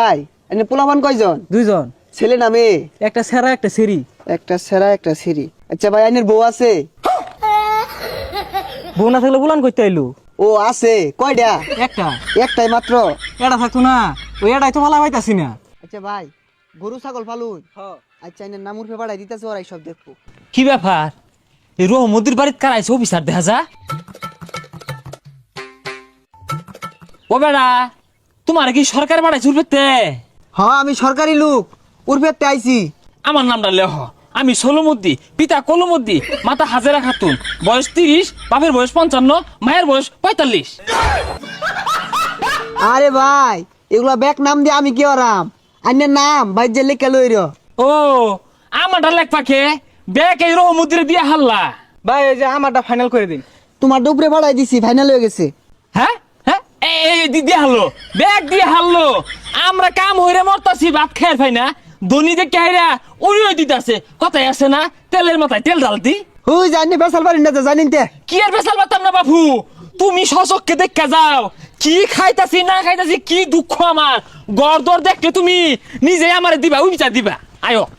ভাই এনে পোলাপান কয়জন? দুইজন, ছেলে না মেয়ে? একটা সেরা একটা সেরি। একটা সেরা একটা সিরি। আচ্ছা ভাই আইনের বউ আছে? বউ না থাকলে বুলান করতে আইলু। ও আছে। কয়টা? একটা একটাই মাত্র? এটা থাকতো না, ওই এটাই তো ভালো পাইতাছি না। আচ্ছা ভাই গরু ছাগল পালুন? আচ্ছা এনে নামুর ফে বাড়াই দিতেছে ওরাই সব দেখবো। কি ব্যাপার? এই রহমদির বাড়িতে কারাইছে অফিসার দেখা যা। ও বেড়া, তোমার কি সরকার বাড়াইছে উঠবে? হ্যাঁ আমি সরকারি লোক, উর্ফেতে আইছি। আমার নামটা লেহ। আমি সোলমুদ্দি, পিতা কলমুদ্দি, মাতা হাজেরা খাতুন, বয়স 30, বাপের বয়স 55, মায়ের বয়স 45। আরে ভাই এগুলা ব্যাক নাম দিয়ে আমি কি আরাম? আইনের নাম ভাই যে লেখা লইর। ও, আমারটা লেখ পাখে ব্যাগ এই রহমুদ্দিরে দিয়ে হাল্লা। ভাই এই যে আমারটা ফাইনাল করে দিন। তোমার উপরে বাড়াই দিছি, ফাইনাল হয়ে গেছে। হ্যাঁ হ্যাঁ, এই দিয়ে হারলো, ব্যাগ দিয়ে হারলো। আমরা কাম হইরে মরতাছি, ভাত খাই পাই না। ধনী দেখে হাইরা উড়িয়ে দিতেছে। কথাই আছে না, তেলের মাথায় তেল ঢালতি। হুই জানি বেসাল পারি না, জানিন তে। কি আর বেসাল পারতাম না বাপু, তুমি সচককে দেখা যাও। কি খাইতাছি না খাইতাছি, কি দুঃখ আমার। গড়দর দেখলে তুমি নিজে আমারে দিবা, উইচা দিবা। আয়ো।